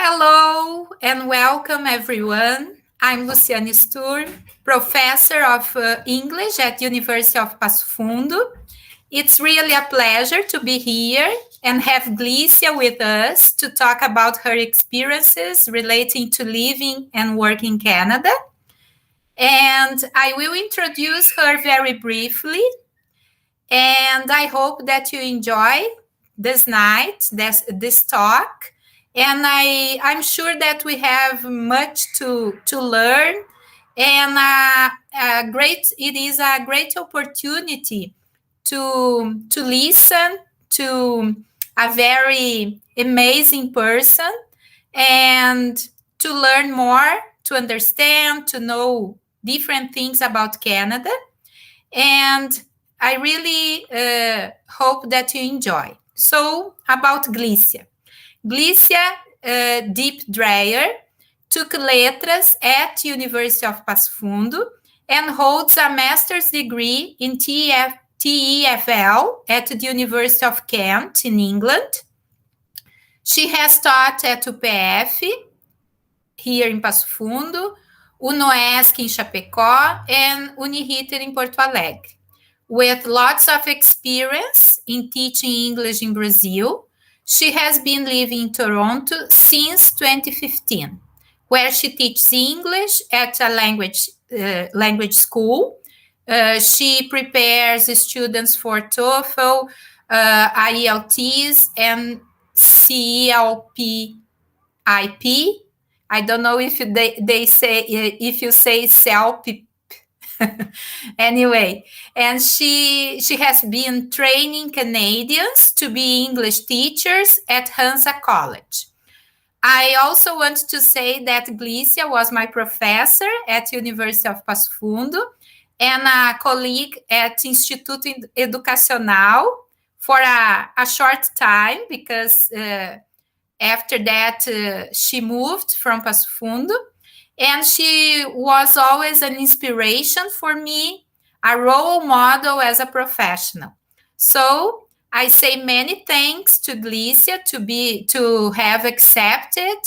Hello and welcome everyone. I'm Luciane Sturm, professor of English at University of Passo Fundo. It's really a pleasure to be here and have Glicia with us to talk about her experiences relating to living and working in Canada. And I will introduce her very briefly. And I hope that you enjoy this night, this talk. And I'm sure that we have much to learn. And it is a great opportunity to listen to a very amazing person and to learn more, to understand, to know different things about Canada. And I really hope that you enjoy. So, about Glicia. Glicia Dipp Dreher took letras at University of Passo Fundo and holds a master's degree in TEFL at the University of Kent in England. She has taught at UPF here in Passo Fundo, UNOESC in Chapecó, and Uniriter in Porto Alegre. With lots of experience in teaching English in Brazil, she has been living in Toronto since 2015, where she teaches English at a language school. She prepares students for Tefl, IELTS, and CELP IP. I don't know if they say if you say CELP. Anyway, and she has been training Canadians to be English teachers at Hansa College. I also want to say that Glicia was my professor at University of Passo Fundo and a colleague at Instituto Educacional for a short time because after that she moved from Passo Fundo. And she was always an inspiration for me, a role model as a professional. So I say many thanks to Glicia to have accepted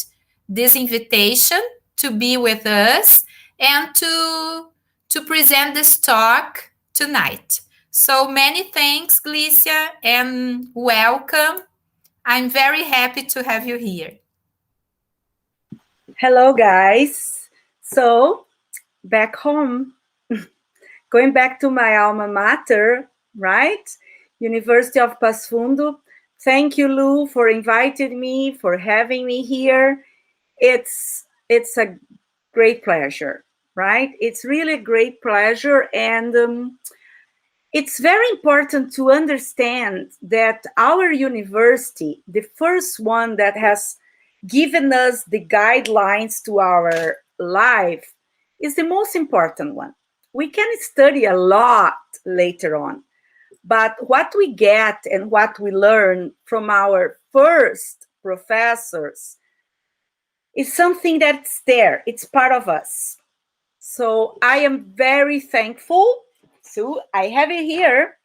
this invitation to be with us and to present this talk tonight. So many thanks, Glicia, and welcome. I'm very happy to have you here. Hello, guys. So, back home, going back to my alma mater, right? University of Passo Fundo. Thank you, Lou, for inviting me, for having me here. It's a great pleasure, right? It's really a great pleasure. And it's very important to understand that our university, the first one that has given us the guidelines to our life, is the most important one. We can study a lot later on, but what we get and what we learn from our first professors is something that's there. It's part of us. So I am very thankful. So I have it here,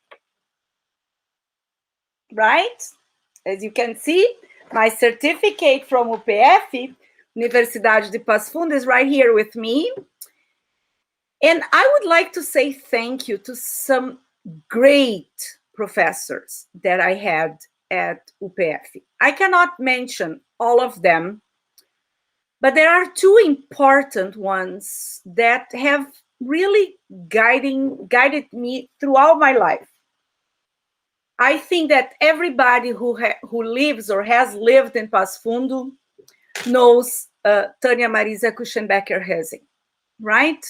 right? As you can see, my certificate from UPF, Universidade de Passo Fundo, is right here with me. And I would like to say thank you to some great professors that I had at UPF. I cannot mention all of them, but there are two important ones that have really guided me throughout my life. I think that everybody who lives or has lived in Passo Fundo knows Tanya Marisa Kuchenbecker-Hesing, right?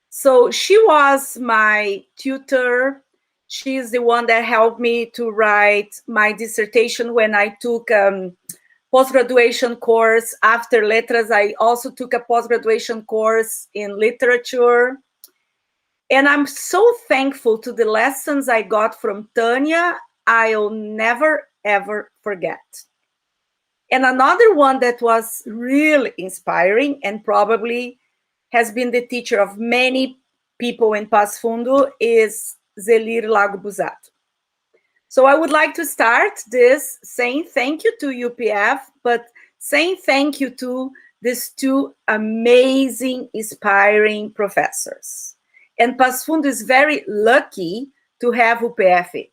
So she was my tutor. She's the one that helped me to write my dissertation when I took post-graduation course. After letras, I also took a post-graduation course in literature. And I'm so thankful to the lessons I got from Tanya. I'll never, ever forget. And another one that was really inspiring and probably has been the teacher of many people in Passo Fundo is Zelir Lago Busato. So I would like to start this saying thank you to UPF, but saying thank you to these two amazing, inspiring professors. And Passo Fundo is very lucky to have UPF.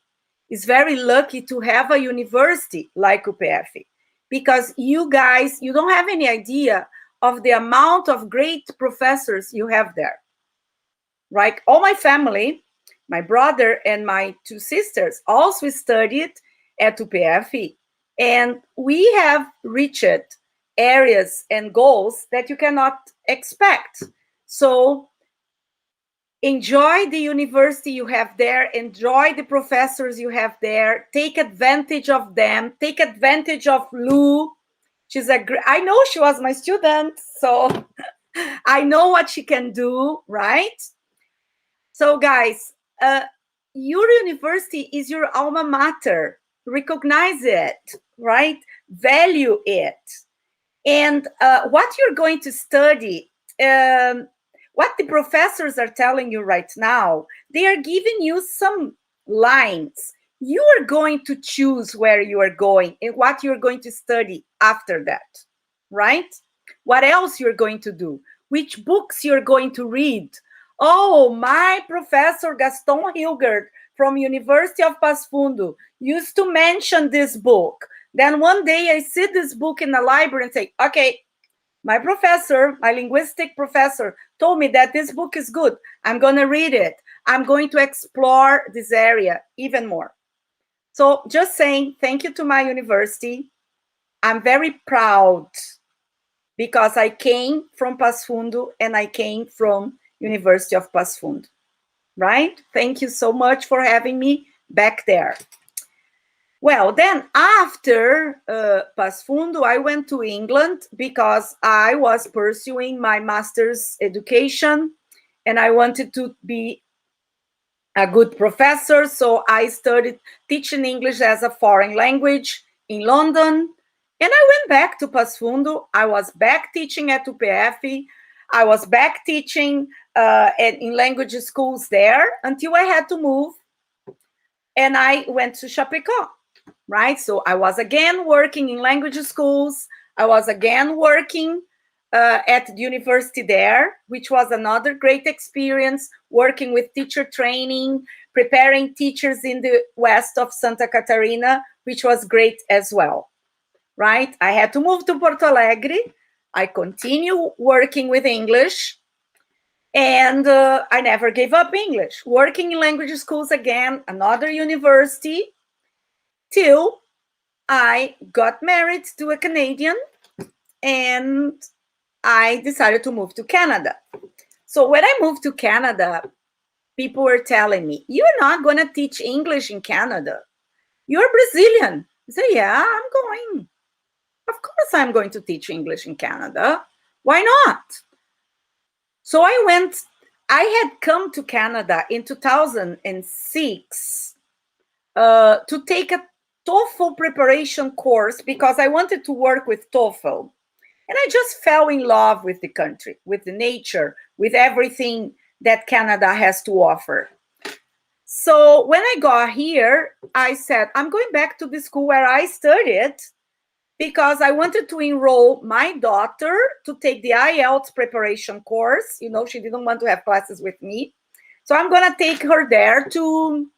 It's very lucky to have a university like UPF, because you guys, you don't have any idea of the amount of great professors you have there. Right? All my family, my brother and my two sisters also studied at UPF, and we have reached areas and goals that you cannot expect. So enjoy the university you have there, enjoy the professors you have there, take advantage of them, take advantage of Lou. I know she was my student, so I know what she can do, right? So guys, your university is your alma mater. Recognize it, right? Value it. And what you're going to study, what the professors are telling you right now, they are giving you some lines. You are going to choose where you are going and what you're going to study after that, right? What else you're going to do, which books you're going to read. Oh, my professor Gaston Hilgert from University of Passo Fundo used to mention this book. Then one day I see this book in the library and say, okay, my professor, my linguistic professor, told me that this book is good. I'm going to read it. I'm going to explore this area even more. So just saying thank you to my university. I'm very proud because I came from Passo Fundo and I came from University of Passo Fundo, right? Thank you so much for having me back there. Well, then after Passo Fundo, I went to England because I was pursuing my master's education and I wanted to be a good professor. So I started teaching English as a foreign language in London. And I went back to Passo Fundo. I was back teaching at UPF. I was back teaching in language schools there until I had to move. And I went to Chapecó. Right? So I was again working in language schools. I was again working at the university there, which was another great experience, working with teacher training, preparing teachers in the west of Santa Catarina, which was great as well. Right? I had to move to Porto Alegre. I continue working with English. And I never gave up English. Working in language schools again, another university, till I got married to a Canadian and I decided to move to Canada. So when I moved to Canada, people were telling me, you're not going to teach English in Canada. You're Brazilian. I said, yeah, I'm going. Of course I'm going to teach English in Canada. Why not? So I went. I had come to Canada in 2006 to take a TOEFL preparation course because I wanted to work with TOEFL. And I just fell in love with the country, with the nature, with everything that Canada has to offer. So when I got here, I said, I'm going back to the school where I studied because I wanted to enroll my daughter to take the IELTS preparation course. You know, she didn't want to have classes with me. So I'm going to take her there to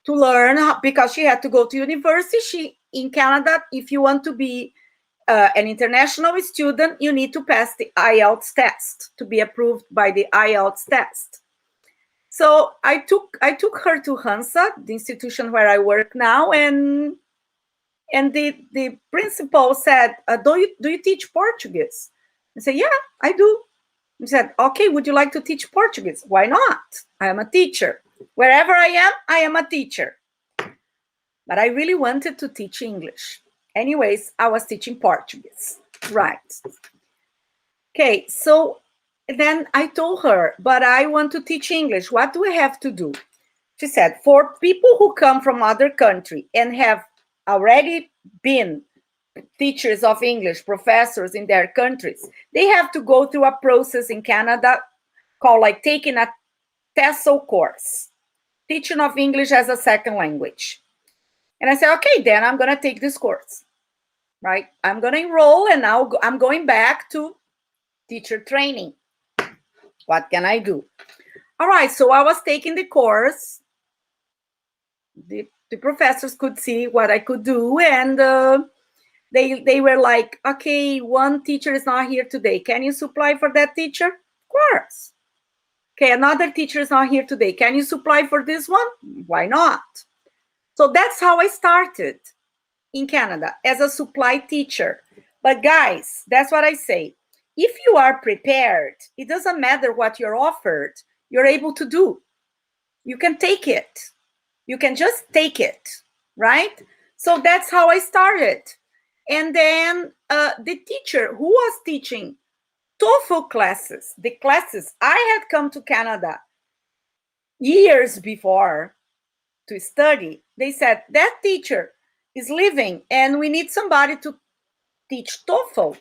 learn because she had to go to university. In Canada, if you want to be an international student, you need to pass the IELTS test to be approved by the IELTS test. So I took her to Hansa, the institution where I work now, and the principal said, do you teach Portuguese? I said, yeah, I do. He said, okay, would you like to teach Portuguese? Why not? I am a teacher. Wherever I am a teacher. But I really wanted to teach English. Anyways, I was teaching Portuguese. Right. Okay, so then I told her, but I want to teach English. What do I have to do? She said, for people who come from other country and have already been teachers of English, professors in their countries, they have to go through a process in Canada called like taking a TESOL course, teaching of English as a second language. And I said, okay, then I'm going to take this course. right? I'm going to enroll and now I'm going back to teacher training. What can I do? All right, so I was taking the course. The professors could see what I could do, and they were like, okay, one teacher is not here today. Can you supply for that teacher? Of course. Okay, another teacher is not here today. Can you supply for this one? Why not? So that's how I started in Canada as a supply teacher. But guys, that's what I say. If you are prepared, it doesn't matter what you're offered, you're able to do. You can take it. You can just take it, right? So that's how I started. And then the teacher who was teaching TOEFL classes, the classes I had come to Canada years before to study, they said, that teacher is leaving and we need somebody to teach TOEFL.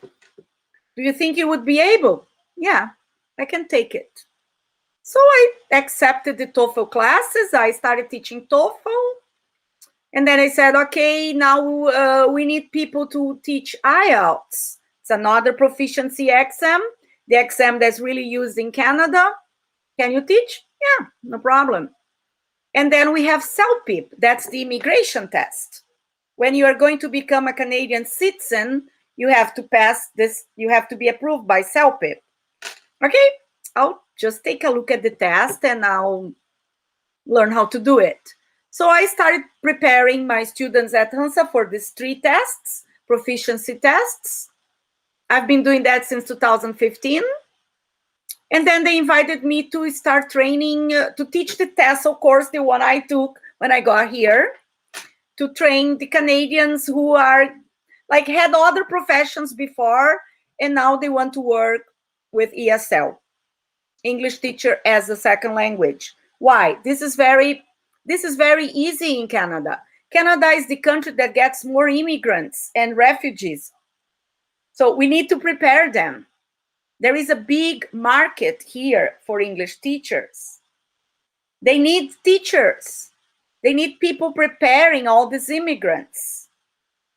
Do you think you would be able? Yeah, I can take it. So I accepted the TOEFL classes. I started teaching TOEFL. And then I said, okay, now we need people to teach IELTS. It's another proficiency exam, the exam that's really used in Canada. Can you teach? Yeah, no problem. And then we have CELPIP. That's the immigration test. When you are going to become a Canadian citizen, you have to pass this, you have to be approved by CELPIP. Okay, I'll just take a look at the test and I'll learn how to do it. So I started preparing my students at Hansa for these 3 tests, proficiency tests. I've been doing that since 2015. And then they invited me to start training, to teach the TESOL course, the one I took when I got here, to train the Canadians who are like had other professions before, and now they want to work with ESL, English teacher as a second language. Why? This is very easy in Canada. Canada is the country that gets more immigrants and refugees. So we need to prepare them. There is a big market here for English teachers. They need teachers. They need people preparing all these immigrants.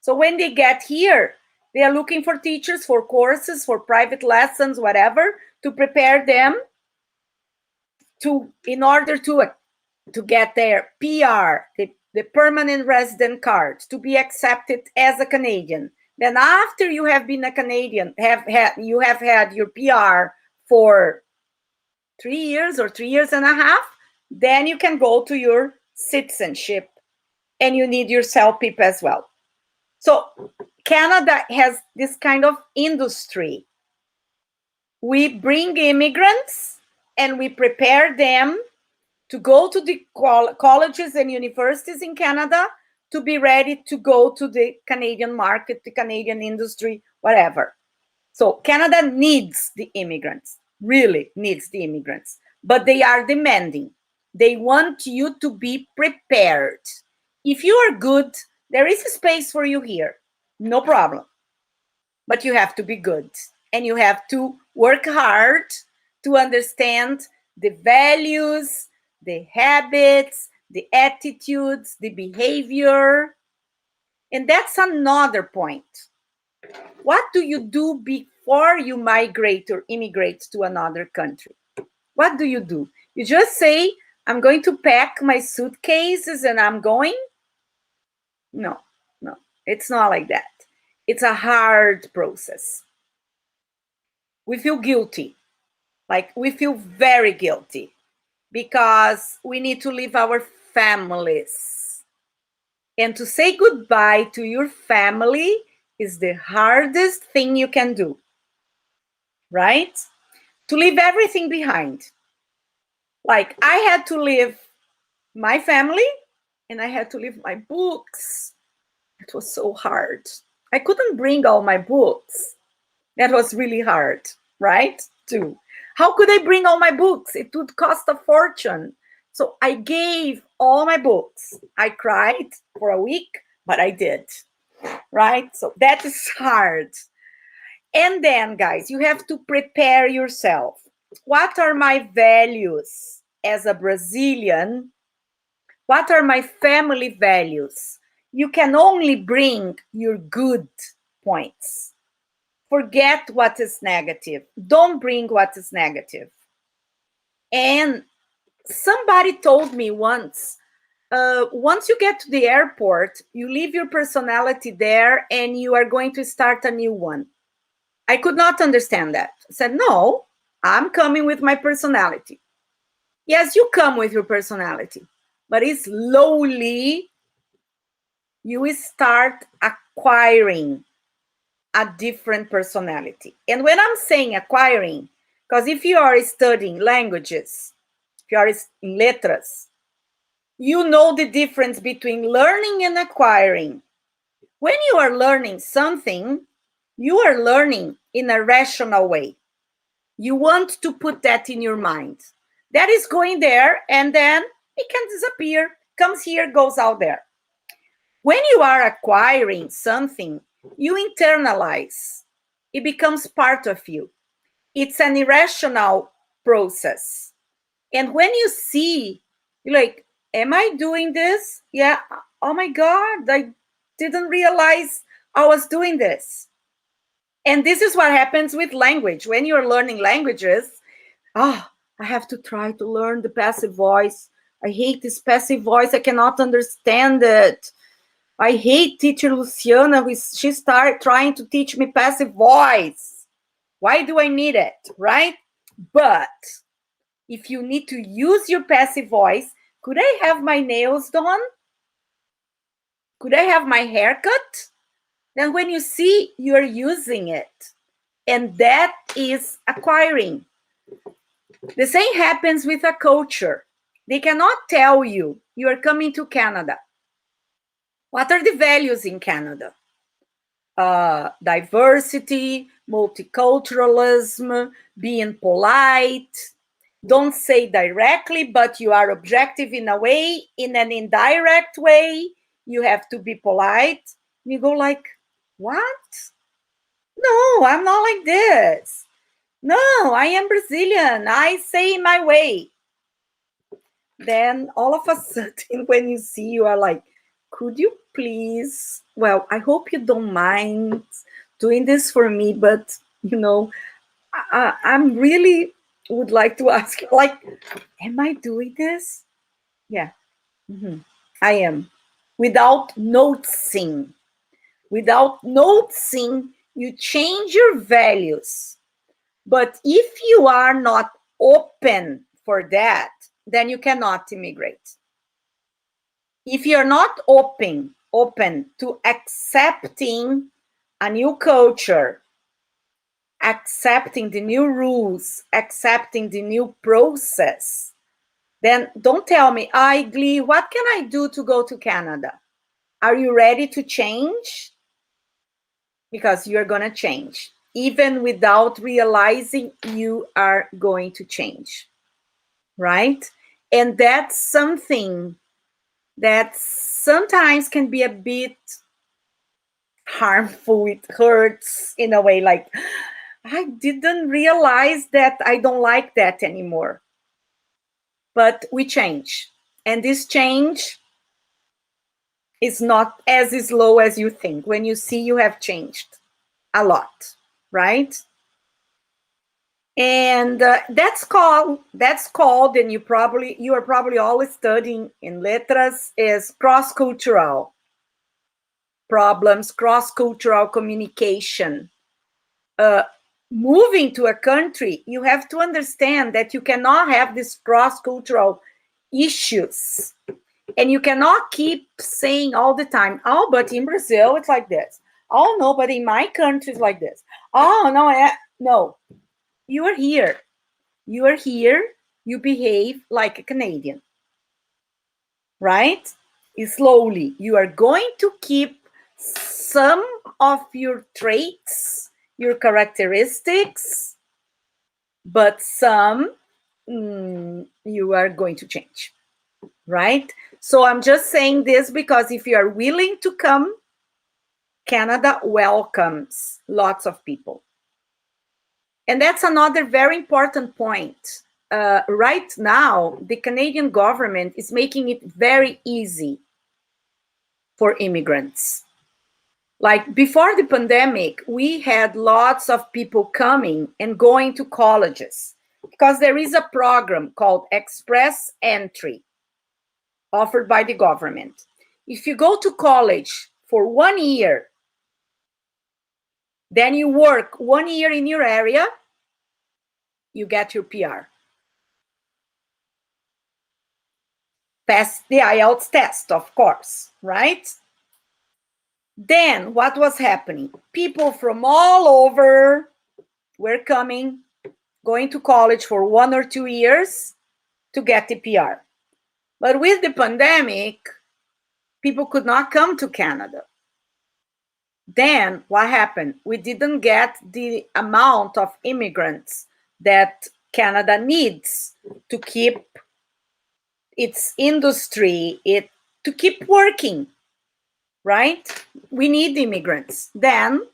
So when they get here, they are looking for teachers, for courses, for private lessons, whatever, to prepare them in order to get their PR, the permanent resident card, to be accepted as a Canadian. Then after you have been a Canadian, you have had your PR for 3 years or 3 years and a half, then you can go to your citizenship and you need your CELPIP as well. So Canada has this kind of industry. We bring immigrants and we prepare them to go to the colleges and universities in Canada to be ready to go to the Canadian market, the Canadian industry, whatever. So Canada needs the immigrants, really needs the immigrants, but they are demanding. They want you to be prepared. If you are good, there is a space for you here, no problem. But you have to be good and you have to work hard to understand the values, the habits, the attitudes, the behavior. And that's another point. What do you do before you migrate or immigrate to another country? What do? You just say, I'm going to pack my suitcases and I'm going? No, it's not like that. It's a hard process. We feel guilty. Like we feel very guilty because we need to leave our families. And to say goodbye to your family is the hardest thing you can do, right? To leave everything behind. Like I had to leave my family and I had to leave my books. It was so hard. I couldn't bring all my books. That was really hard, right? Too. How could I bring all my books? It would cost a fortune. So I gave all my books. I cried for a week, but I did, right? So that is hard. And then, guys, you have to prepare yourself. What are my values as a Brazilian? What are my family values? You can only bring your good points. Forget what is negative. Don't bring what is negative. And somebody told me once you get to the airport, you leave your personality there and you are going to start a new one. I could not understand that. I said, no, I'm coming with my personality. Yes, you come with your personality, but it's slowly you will start acquiring a different personality. And when I'm saying acquiring, because if you are studying languages, if you are in letras, you know the difference between learning and acquiring. When you are learning something, you are learning in a rational way. You want to put that in your mind. That is going there, and then it can disappear, comes here, goes out there. When you are acquiring something, you internalize. It becomes part of you. It's an irrational process. And when you see, you're like, am I doing this? Yeah. Oh my God, I didn't realize I was doing this. And this is what happens with language. When you're learning languages, I have to try to learn the passive voice. I hate this passive voice. I cannot understand it. I hate teacher Luciana. She started trying to teach me passive voice. Why do I need it, right? But if you need to use your passive voice, could I have my nails done? Could I have my hair cut? Then when you see, you're using it. And that is acquiring. The same happens with a culture. They cannot tell you are coming to Canada. What are the values in Canada? Diversity, multiculturalism, being polite. Don't say directly, but you are objective in a way, in an indirect way. You have to be polite. You go like, what? No, I'm not like this. No, I am Brazilian. I say my way. Then all of a sudden, when you see, you are like, could you please, well, I hope you don't mind doing this for me, but, I'm really would like to ask you, like, am I doing this? Yeah, I am. Without noticing. Without noticing, you change your values. But if you are not open for that, then you cannot immigrate. If you're not open to accepting a new culture, accepting the new rules, accepting the new process, then don't tell me, Glee, what can I do to go to Canada? Are you ready to change? Because you're going to change. Even without realizing you are going to change, right? And that's something that sometimes can be a bit harmful. It hurts in a way, like, I didn't realize that I don't like that anymore. But we change. And this change is not as slow as you think. When you see you have changed a lot, right? And that's called, and you are probably all studying in letras, is cross-cultural problems, cross-cultural communication. Moving to a country, you have to understand that you cannot have these cross-cultural issues. And you cannot keep saying all the time, oh, but in Brazil, it's like this. Oh, no, but in my country, it's like this. Oh, no, no. You are here. You are here. You behave like a Canadian, right? Slowly, you are going to keep some of your traits, your characteristics, but some you are going to change, right? So I'm just saying this because if you are willing to come, Canada welcomes lots of people. And that's another very important point. Right now, the Canadian government is making it very easy for immigrants. Like before the pandemic, we had lots of people coming and going to colleges because there is a program called Express Entry offered by the government. If you go to college for 1 year, then you work 1 year in your area, you get your PR. Pass the IELTS test, of course, right? Then what was happening? People from all over were coming, going to college for 1 or 2 years to get the PR. But with the pandemic, people could not come to Canada. Then what happened? We didn't get the amount of immigrants that Canada needs to keep its industry, to keep working, right? We need immigrants. Then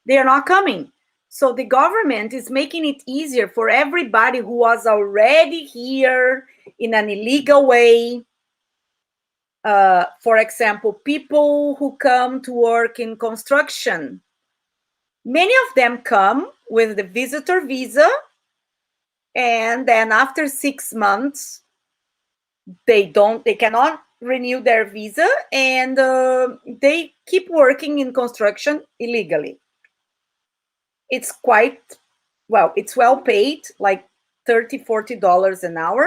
they are not coming. So the government is making it easier for everybody who was already here in an illegal way. For example, people who come to work in construction, many of them come with the visitor visa, and then after 6 months, they cannot renew their visa, and they keep working in construction illegally. It's it's well paid, like $30-40 an hour.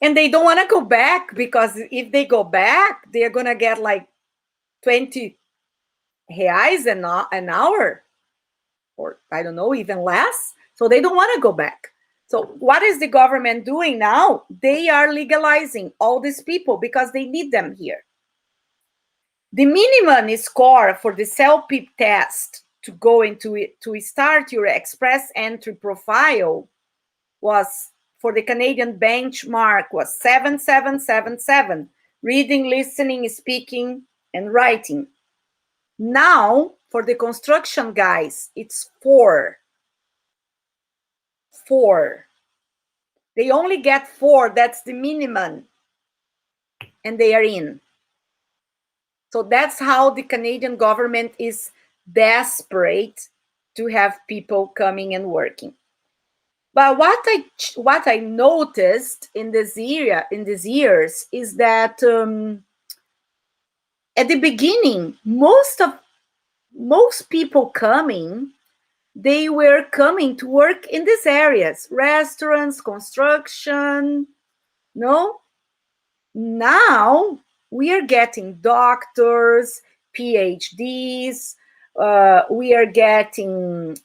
And they don't want to go back, because if they go back, they're going to get like 20 reais an hour, or I don't know, even less. So they don't want to go back. So what is the government doing now? They are legalizing all these people because they need them here. The minimum score for the CELPIP test to go into it, to start your express entry profile, was, for the Canadian benchmark, was 7777, reading, listening, speaking, and writing. Now, for the construction guys, it's 4. They only get 4, that's the minimum, and they are in. So that's how the Canadian government is desperate to have people coming and working. But what I noticed in these years is that at the beginning, most people coming, they were coming to work in these areas, restaurants, construction. No, now we are getting doctors, PhDs, we are getting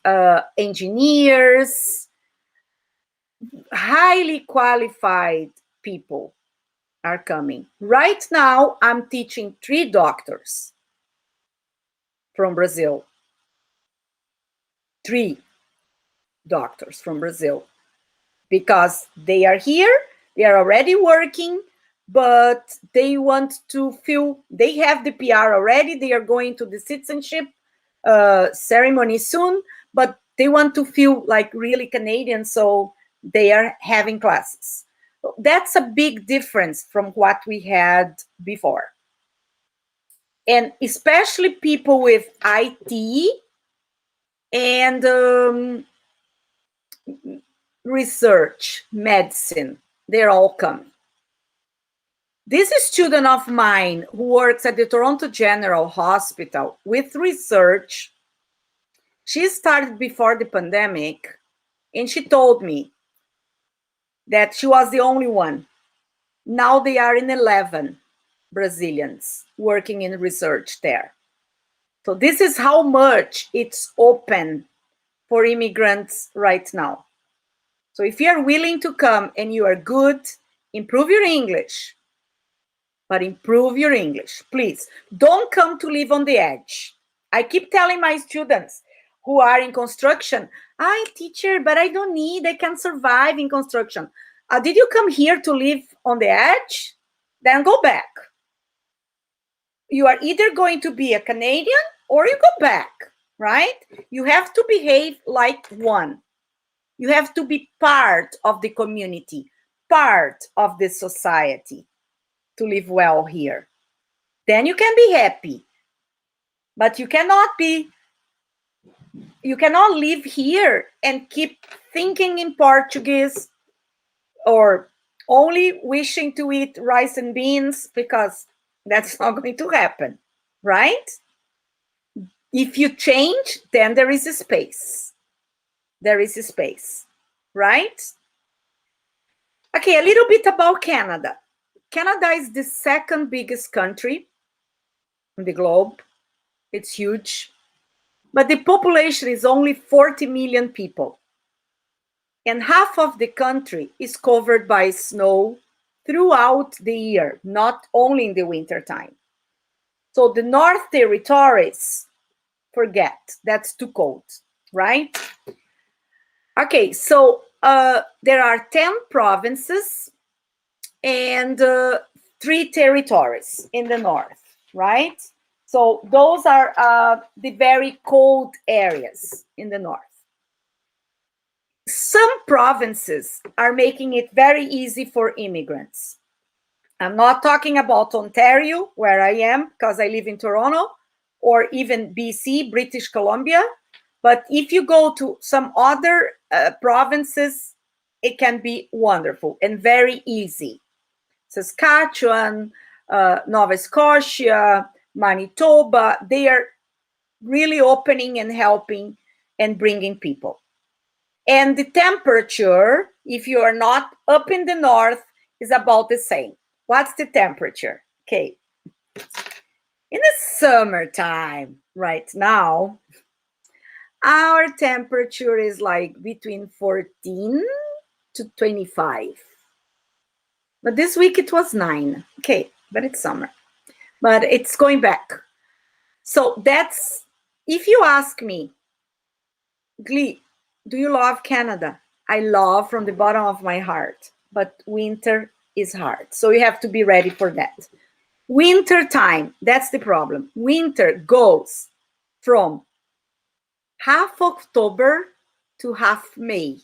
engineers. Highly qualified people are coming. Right now, I'm teaching 3 doctors from Brazil. 3 doctors from Brazil. Because they are here, they are already working, but they want to feel, they have the PR already, they are going to the citizenship ceremony soon, but they want to feel like really Canadian, so they are having classes. That's a big difference from what we had before. And especially people with IT and research, medicine, they're all coming. This student of mine who works at the Toronto General Hospital with research, she started before the pandemic, and she told me that she was the only one. Now they are in 11 Brazilians working in research there. So this is how much it's open for immigrants right now. So if you're willing to come and you are good, improve your English. But improve your English, please. Don't come to live on the edge. I keep telling my students who are in construction, teacher, but I don't need, I can survive in construction. Did you come here to live on the edge? Then go back. You are either going to be a Canadian or you go back, right? You have to behave like one. You have to be part of the community, part of the society to live well here. Then you can be happy. But you cannot live here and keep thinking in Portuguese or only wishing to eat rice and beans, because that's not going to happen, right? If you change, then there is a space. There is a space, right? Okay, a little bit about Canada. Canada is the second biggest country in the globe. It's huge. But the population is only 40 million people. And half of the country is covered by snow throughout the year, not only in the winter time. So the North Territories, forget, that's too cold, right? Okay, so there are 10 provinces and 3 territories in the north, right? So those are the very cold areas in the north. Some provinces are making it very easy for immigrants. I'm not talking about Ontario, where I am, because I live in Toronto, or even BC, British Columbia. But if you go to some other provinces, it can be wonderful and very easy. Saskatchewan, Nova Scotia, Manitoba, they are really opening and helping and bringing people. And the temperature, if you are not up in the north, is about the same. What's the temperature? Okay. In the summertime, right now, our temperature is like between 14 to 25. But this week it was 9. Okay, but it's summer. But it's going back. So that's, if you ask me, Glee, do you love Canada? I love from the bottom of my heart, but winter is hard. So you have to be ready for that. Winter time, that's the problem. Winter goes from half October to half May.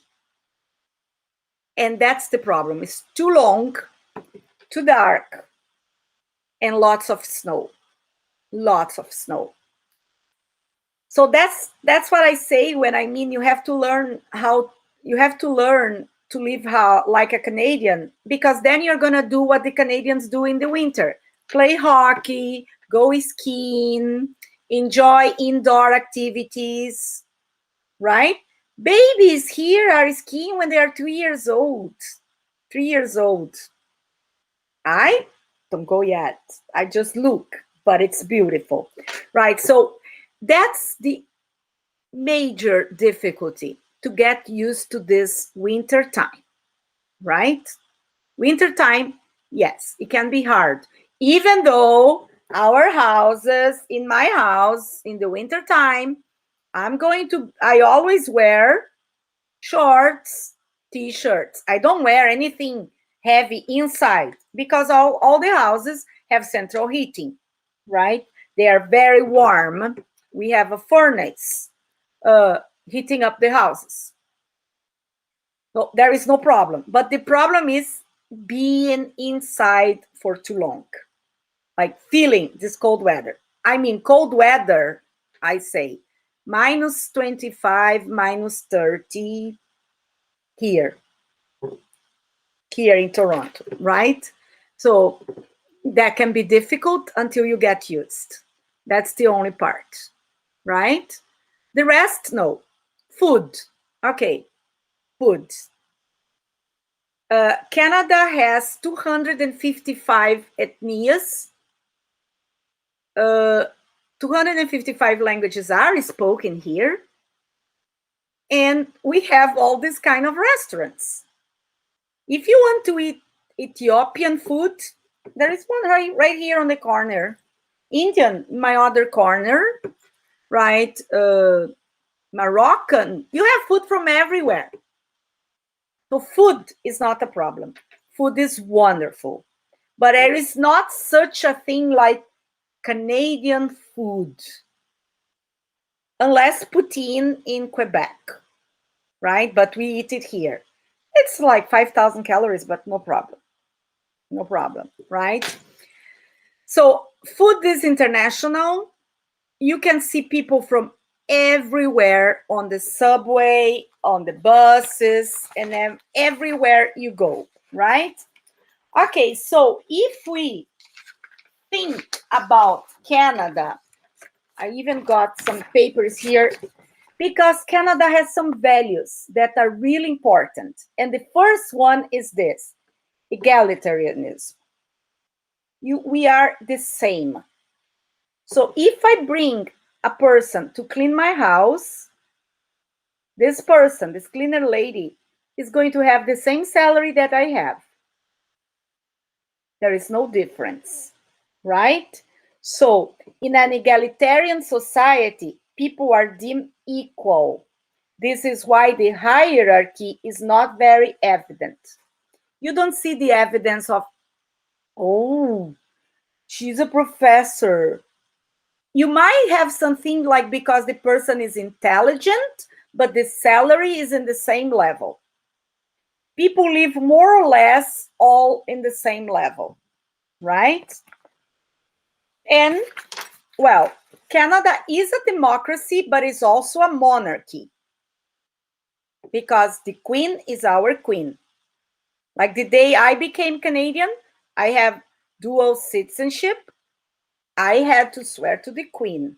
And that's the problem. It's too long, too dark, and lots of snow. Lots of snow. So that's what I say when I mean you have to learn to live like a Canadian, because then you're gonna do what the Canadians do in the winter: play hockey, go skiing, enjoy indoor activities, right? Babies here are skiing when they are 3 years old. 3 years old. I don't go yet. I just look, but it's beautiful, right? So that's the major difficulty, to get used to this winter time, right? Winter time, yes, it can be hard. Even though in my house, in the winter time, I always wear shorts, t-shirts. I don't wear anything heavy inside, because all the houses have central heating, right? They are very warm. We have a furnace heating up the houses. So there is no problem. But the problem is being inside for too long, like feeling this cold weather. I mean, cold weather, I say, minus 25, minus 30 here in Toronto, right? So that can be difficult until you get used. That's the only part, right? The rest, no. Food. Okay, food. Canada has 255 ethnias. 255 languages are spoken here. And we have all these kind of restaurants. If you want to eat Ethiopian food, there is one right here on the corner. Indian, my other corner, right? Moroccan, you have food from everywhere. So food is not a problem. Food is wonderful. But there is not such a thing like Canadian food, unless poutine in Quebec, right? But we eat it here. It's like 5,000 calories, but no problem. No problem, right? So food is international. you can see people from everywhere on the subway, on the buses, and then everywhere you go, right? Okay, so if we think about Canada, I even got some papers here because Canada has some values that are really important. And the first one is this: egalitarianism. We are the same. So if I bring a person to clean my house, this person, this cleaner lady, is going to have the same salary that I have. There is no difference, right? So in an egalitarian society, people are deemed equal. This is why the hierarchy is not very evident. You don't see the evidence of, oh, she's a professor. You might have something like because the person is intelligent, but the salary is in the same level. People live more or less all in the same level, right? And, well, Canada is a democracy, but it's also a monarchy because the queen is our queen. Like the day I became Canadian, I have dual citizenship. I had to swear to the queen,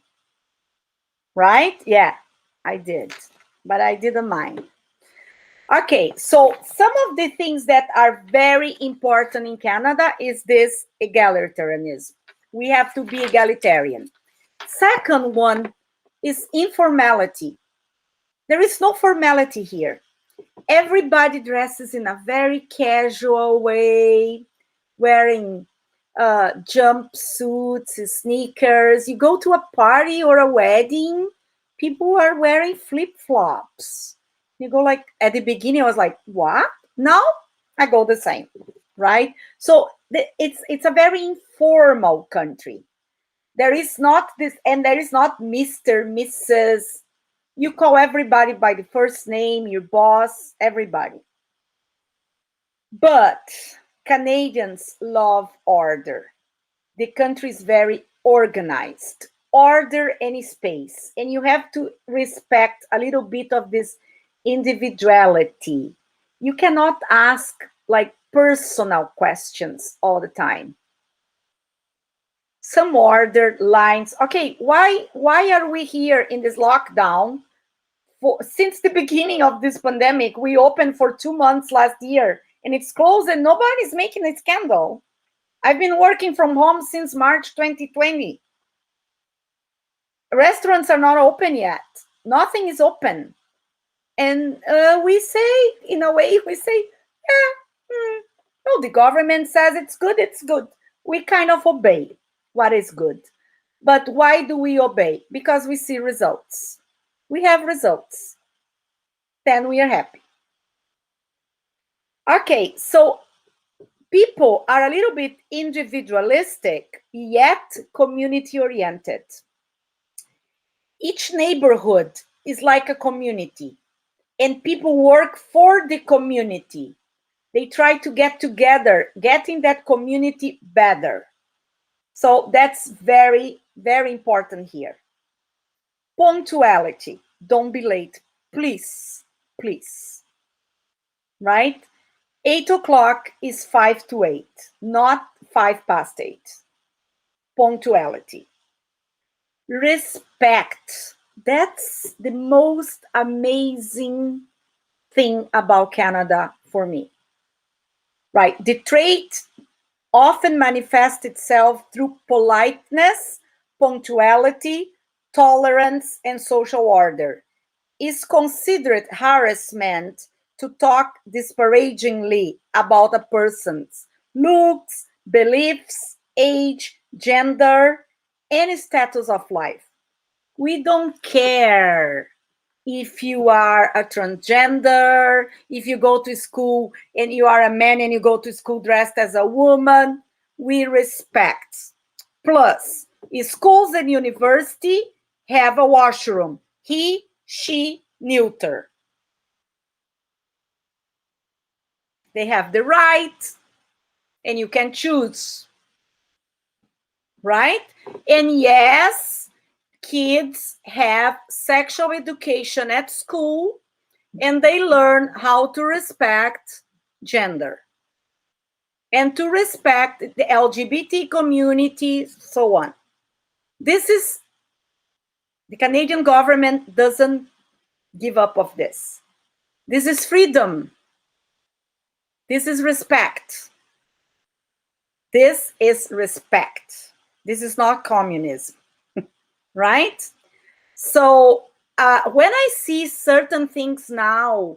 right? Yeah, I did, but I didn't mind. Okay, so some of the things that are very important in Canada is this egalitarianism. We have to be egalitarian. Second one is informality. There is no formality here. Everybody dresses in a very casual way, wearing jumpsuits, sneakers. You go to a party or a wedding, people are wearing flip-flops. You go like, at the beginning, I was like, what? Now I go the same, right? So it's a very informal country. There is not this, and there is not Mr., Mrs. You call everybody by the first name, your boss, everybody. But Canadians love order. The country is very organized, order and space. And you have to respect a little bit of this individuality. You cannot ask like personal questions all the time. Some order lines. Okay, why are we here in this lockdown? Since the beginning of this pandemic, we opened for 2 months last year and it's closed and nobody's making a scandal. I've been working from home since March 2020. Restaurants are not open yet. Nothing is open. And we say, in a way, we say, no, the government says it's good, it's good. We kind of obey what is good. But why do we obey? Because we see results. We have results. Then we are happy. Okay, so people are a little bit individualistic, yet community-oriented. Each neighborhood is like a community, and people work for the community. They try to get together, getting that community better. So that's very, very important here. Punctuality. Don't be late. Please, please. Right? 8 o'clock is 5 to 8, not 5 past 8. Punctuality. Respect. That's the most amazing thing about Canada for me. Right? The trait often manifests itself through politeness, punctuality, tolerance, and social order. Is considered harassment to talk disparagingly about a person's looks, beliefs, age, gender, and status of life. We don't care if you are a transgender, if you go to school and you are a man and you go to school dressed as a woman. We respect. Plus, schools and university have a washroom. He, she, neuter. They have the right, and you can choose, right? And yes, kids have sexual education at school, and they learn how to respect gender and to respect the LGBT community, so on. This is, the Canadian government doesn't give up of this. This is freedom. This is respect. This is respect. This is not communism, right? So when I see certain things now,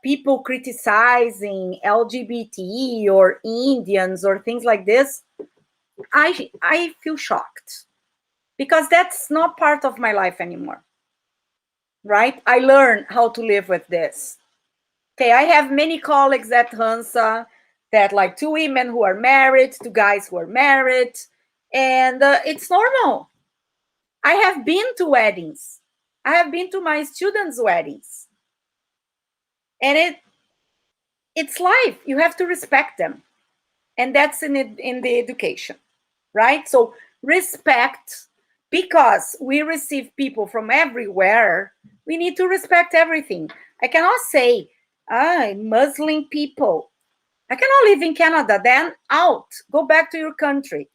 people criticizing LGBT or Indians or things like this, I feel shocked, because that's not part of my life anymore, right? I learned how to live with this. Okay, I have many colleagues at Hansa that like 2 women who are married, 2 guys who are married, and it's normal. I have been to weddings. I have been to my students' weddings. And it's life. You have to respect them. And that's in the education, right? So respect, because we receive people from everywhere, we need to respect everything. I cannot say, Muslim people, I cannot live in Canada, then out, go back to your country.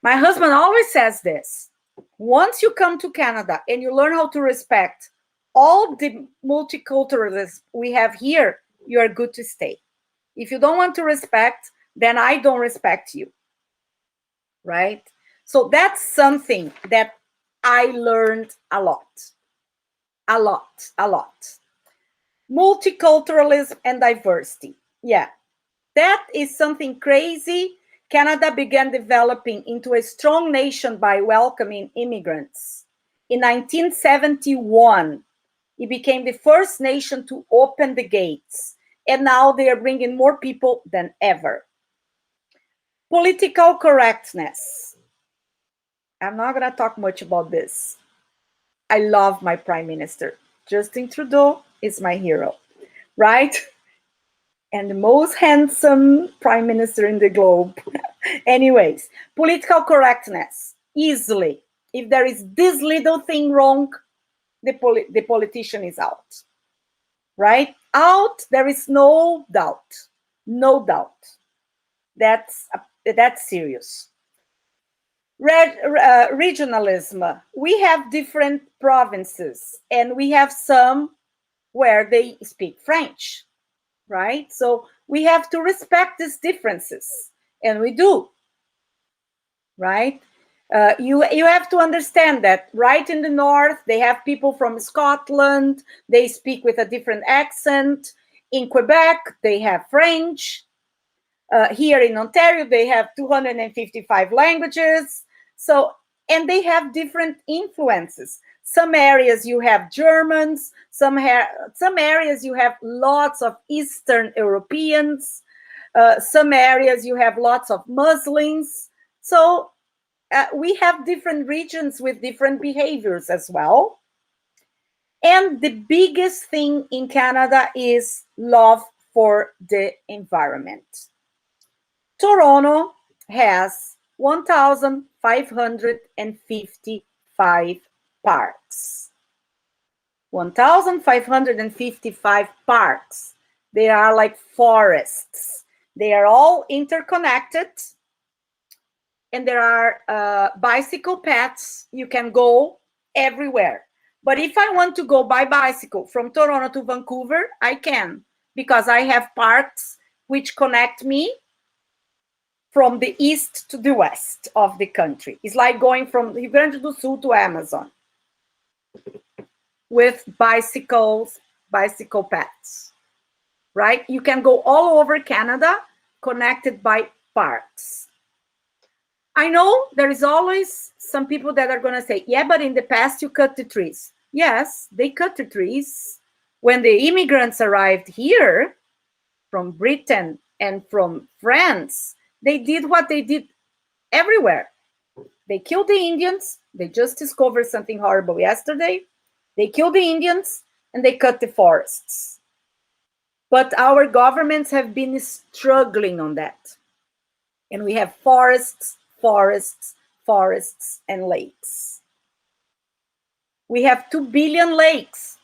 My husband always says this: once you come to Canada and you learn how to respect all the multiculturalism we have here, you are good to stay. If you don't want to respect, then I don't respect you, right? So that's something that I learned a lot. Multiculturalism and diversity. Yeah, that is something crazy. Canada began developing into a strong nation by welcoming immigrants. In 1971, it became the first nation to open the gates. And now they are bringing more people than ever. Political correctness. I'm not going to talk much about this. I love my prime minister. Justin Trudeau is my hero, right? And the most handsome prime minister in the globe. Anyways, political correctness, easily. If there is this little thing wrong, the politician is out, right? Out, there is no doubt. No doubt. That's serious. Regionalism. We have different provinces, and we have some where they speak French, right? So we have to respect these differences, and we do, right? You have to understand that right in the north, they have people from Scotland, they speak with a different accent. In Quebec, they have French. Here in Ontario, they have 255 languages. So, and they have different influences. Some areas you have Germans, some areas you have lots of Eastern Europeans, some areas you have lots of Muslims. So we have different regions with different behaviors as well. And the biggest thing in Canada is love for the environment. Toronto has 1,555 parks. 1,555 parks. They are like forests. They are all interconnected. And there are bicycle paths. You can go everywhere. But if I want to go by bicycle from Toronto to Vancouver, I can, because I have parks which connect me from the east to the west of the country. It's like going from Rio Grande do Sul to Amazon with bicycle paths, right? You can go all over Canada connected by parks. I know there is always some people that are going to say, yeah, but in the past you cut the trees. Yes, they cut the trees. When the immigrants arrived here from Britain and from France, they did what they did everywhere. They killed the Indians. They just discovered something horrible yesterday. They killed the Indians and they cut the forests. But our governments have been struggling on that. And we have forests, forests, forests, and lakes. We have 2 billion lakes.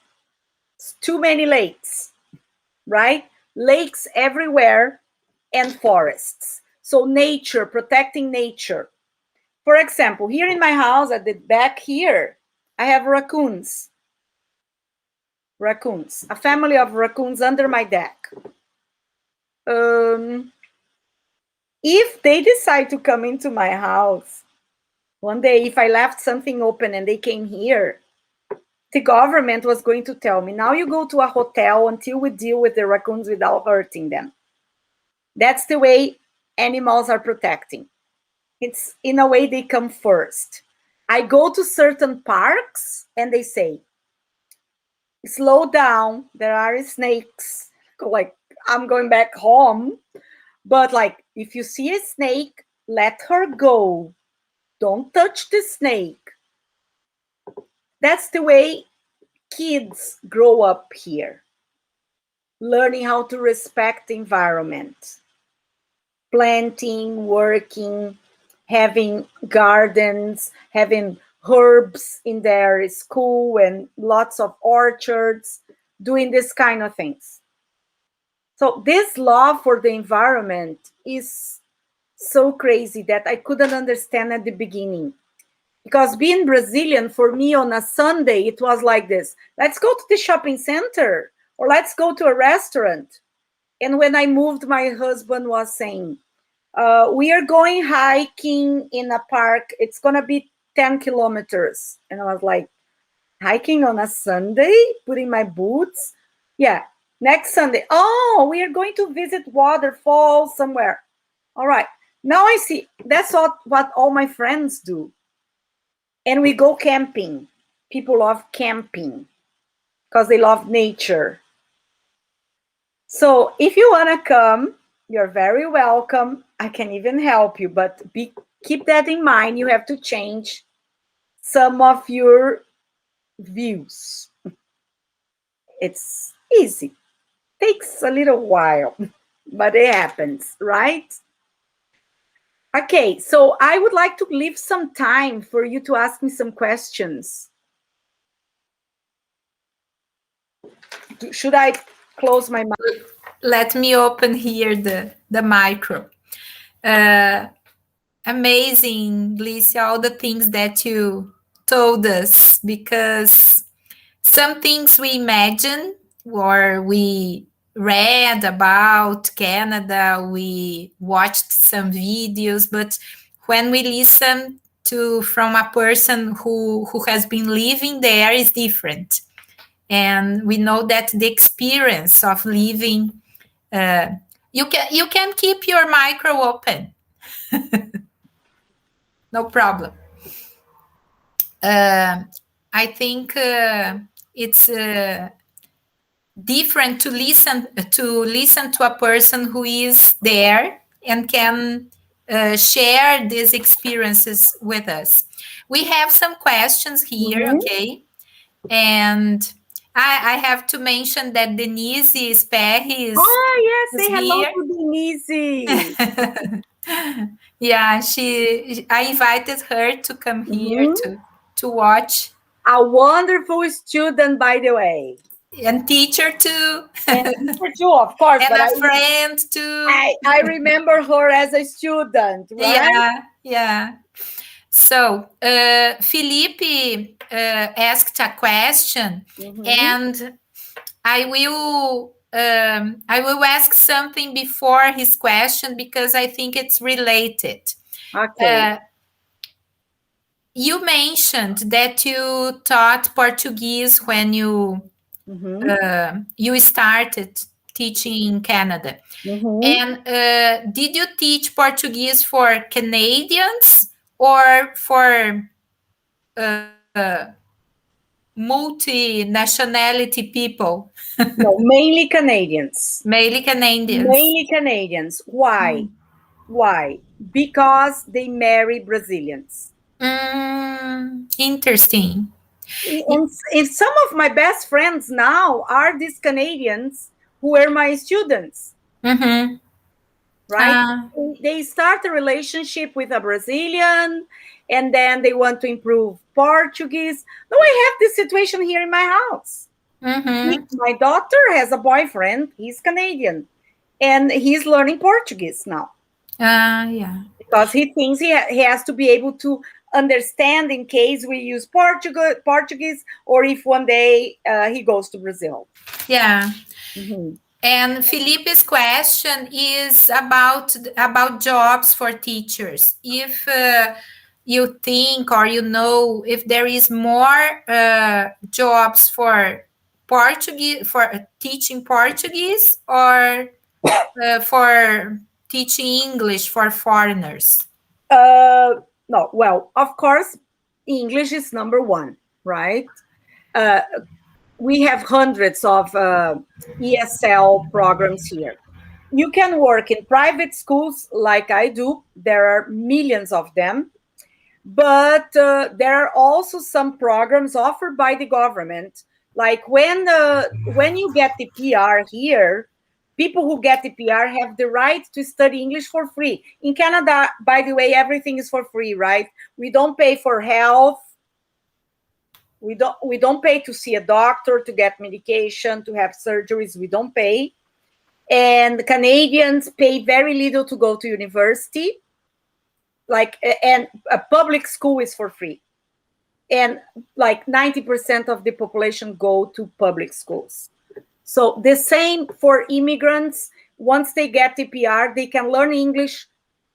It's too many lakes, right? Lakes everywhere and forests. So nature, protecting nature. For example, here in my house at the back here, I have raccoons. Raccoons, a family of raccoons under my deck. If they decide to come into my house, one day, if I left something open and they came here, the government was going to tell me, now you go to a hotel until we deal with the raccoons without hurting them. That's the way animals are protecting. It's in a way they come first. I go to certain parks and they say, slow down, there are snakes. Like, I'm going back home. But like, if you see a snake, let her go. Don't touch the snake. That's the way kids grow up here, learning how to respect the environment, planting, working, having gardens, having herbs in their school and lots of orchards, doing this kind of things. So this love for the environment is so crazy that I couldn't understand at the beginning. Because being Brazilian, for me on a Sunday, it was like this. Let's go to the shopping center or let's go to a restaurant. And when I moved, my husband was saying, we are going hiking in a park. It's going to be 10 kilometers. And I was like, hiking on a Sunday, putting my boots? Yeah, next Sunday. Oh, we are going to visit waterfalls somewhere. All right. Now I see that's what all my friends do. And we go camping. People love camping because they love nature. So if you want to come, you're very welcome. I can even help you, but keep that in mind. You have to change some of your views. It's easy. Takes a little while, but it happens, right? Okay, so I would like to leave some time for you to ask me some questions. Should I close my mic? Let me open here the micro. Amazing, Glicia, all the things that you told us, because some things we imagine or we read about Canada, we watched some videos, but when we listen to from a person who has been living there is different. And we know that the experience of living, you can keep your micro open. No problem. I think it's different to listen to a person who is there and can share these experiences with us. We have some questions here, okay? And I have to mention that Denise Sperry is. Oh yes, is say hello here. to Denise. Yeah, I invited her to come here to watch. A wonderful student, by the way. And teacher too. And teacher too, of course. And but a friend too. I remember her as a student, right? Yeah. So Felipe asked a question, and I will ask something before his question because I think it's related. Okay. You mentioned that you taught Portuguese when you started teaching in Canada. And did you teach Portuguese for Canadians or for multinationality people? No, mainly Canadians. Mainly Canadians. Mainly Canadians. Why? Why? Because they marry Brazilians. Interesting. And some of my best friends now are these Canadians who were my students. right? They start a relationship with a Brazilian, and then they want to improve Portuguese. No, I have this situation here in my house. My daughter has a boyfriend. He's Canadian, and he's learning Portuguese now. Yeah. Because he thinks he has to be able to understand in case we use Portuguese, or if one day he goes to Brazil. Yeah. And Felipe's question is about jobs for teachers. If you think or you know if there is more jobs for Portuguese, for teaching Portuguese, or for teaching English for foreigners. No, well, of course, English is number one, right? We have hundreds of ESL programs here. You can work in private schools like I do. There are millions of them. But there are also some programs offered by the government. Like when you get the PR here, people who get the PR have the right to study English for free. In Canada, by the way, everything is for free, right? We don't pay for health. We don't pay to see a doctor, to get medication, to have surgeries. We don't pay. And Canadians pay very little to go to university. And a public school is for free. And like 90% of the population go to public schools. So the same for immigrants. Once they get the PR, they can learn English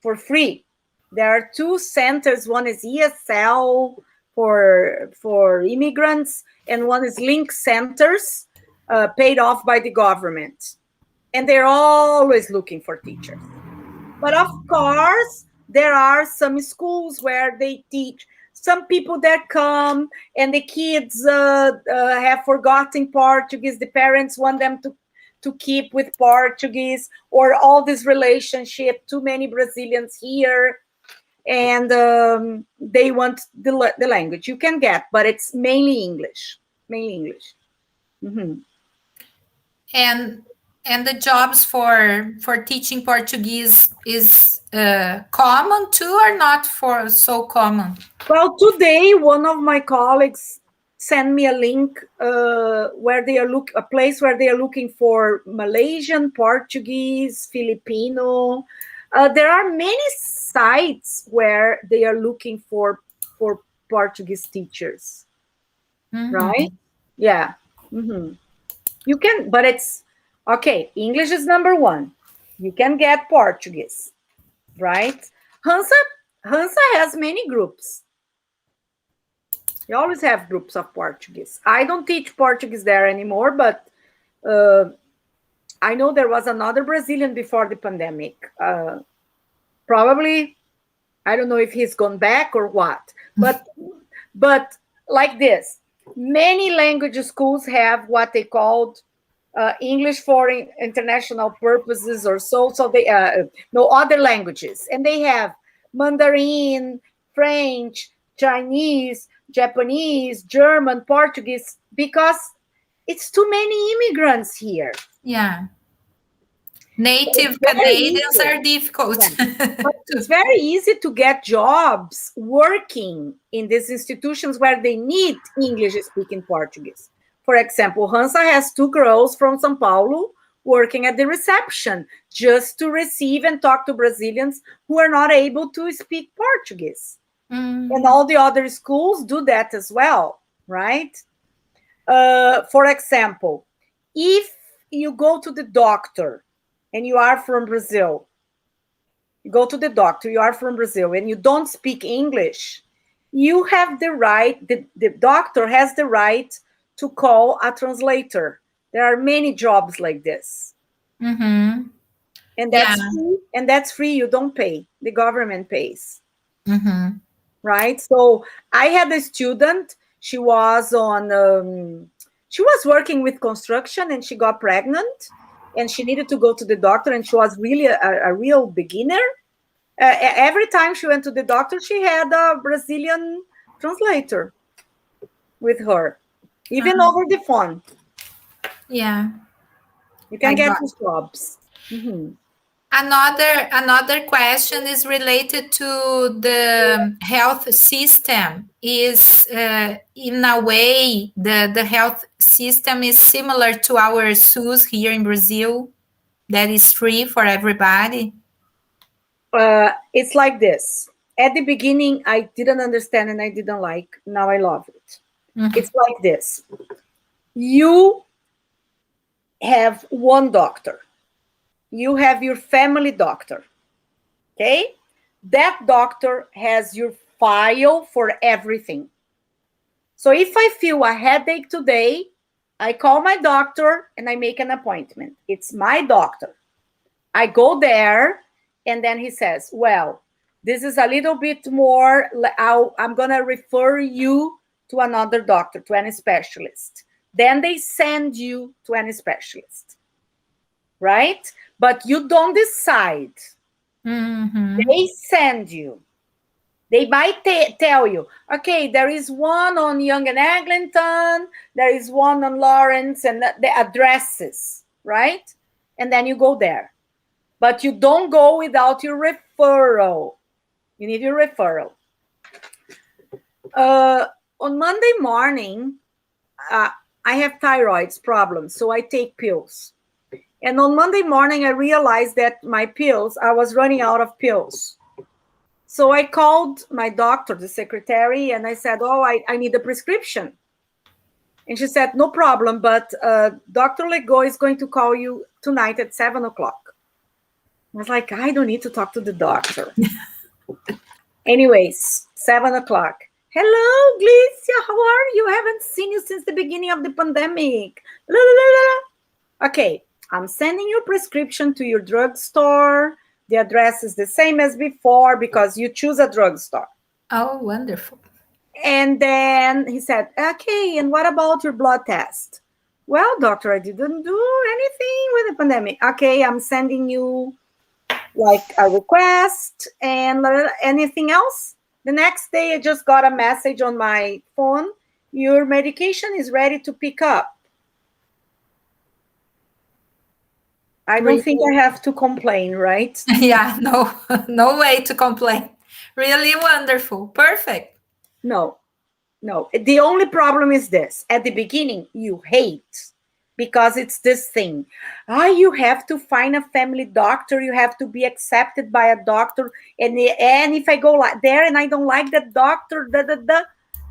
for free. There are two centers. One is ESL for immigrants, and one is Link Centers, paid off by the government. And they're always looking for teachers. But of course, there are some schools where they teach. Some people that come and the kids have forgotten Portuguese. The parents want them to keep with Portuguese, or all this relationship, too many Brazilians here, and they want the language. You can get, but it's mainly English. And the jobs for teaching Portuguese is common too, or not for so common? Well, today one of my colleagues sent me a link where they are a place where they are looking for Malaysian, Portuguese, Filipino. There are many sites where they are looking for Portuguese teachers, right? Yeah. You can, but it's okay. English is number one. You can get Portuguese, right? Hansa has many groups. You always have groups of Portuguese. I don't teach Portuguese there anymore, but I know there was another Brazilian before the pandemic. Probably, I don't know if he's gone back or what. But like this, many language schools have what they called English for international purposes, or so they no other languages, and they have Mandarin, French, Chinese, Japanese, German, Portuguese, because it's too many immigrants here. Yeah. Native Canadians are difficult. Yeah. But it's very easy to get jobs working in these institutions where they need English-speaking Portuguese. For example, Hansa has two girls from São Paulo working at the reception just to receive and talk to Brazilians who are not able to speak Portuguese. And all the other schools do that as well, right? For example, if you go to the doctor and you are from Brazil, you go to the doctor, you are from Brazil, and you don't speak English, you have the right, the doctor has the right to call a translator. There are many jobs like this. And that's free. You don't pay. The government pays. Right? So I had a student. She was working with construction, and she got pregnant, and she needed to go to the doctor, and she was really a real beginner. Every time she went to the doctor, she had a Brazilian translator with her, even over the phone. Yeah. You can get these jobs. Another question is related to the health system. Is in a way the health system is similar to our SUS here in Brazil, that is free for everybody? It's like this. At the beginning, I didn't understand and I didn't like. Now I love it. Mhm. It's like this. You have one doctor. You have your family doctor. Okay? That doctor has your file for everything. So if I feel a headache today, I call my doctor and I make an appointment. It's my doctor. I go there and then he says, well, this is a little bit more, I'm going to refer you to another doctor, to any specialist. Then they send you to any specialist, right? But you don't decide. Mm-hmm. They send you. They might tell you, okay, there is one on Young and Eglinton, there is one on Lawrence, and the addresses, right? And then you go there. But you don't go without your referral. You need your referral. On Monday morning, I have thyroid problems, so I take pills. And on Monday morning, I realized that my pills, I was running out of pills. So I called my doctor, the secretary, and I said, oh, I need a prescription. And she said, no problem, but Dr. Legault is going to call you tonight at 7 o'clock. I was like, I don't need to talk to the doctor. Anyways, 7 o'clock. Hello, Glicia, how are you? I haven't seen you since the beginning of the pandemic. La, la, la, la. Okay, I'm sending you a prescription to your drugstore. The address is the same as before because you choose a drugstore. Oh, wonderful. And then he said, okay, and what about your blood test? Well, doctor, I didn't do anything with the pandemic. Okay, I'm sending you like a request and anything else. The next day, I just got a message on my phone. Your medication is ready to pick up. I don't think I have to complain, right? Yeah, no way to complain. Really wonderful. Perfect. No. The only problem is this. At the beginning, you hate because it's this thing. You have to find a family doctor. You have to be accepted by a doctor. And if I go there and I don't like that doctor,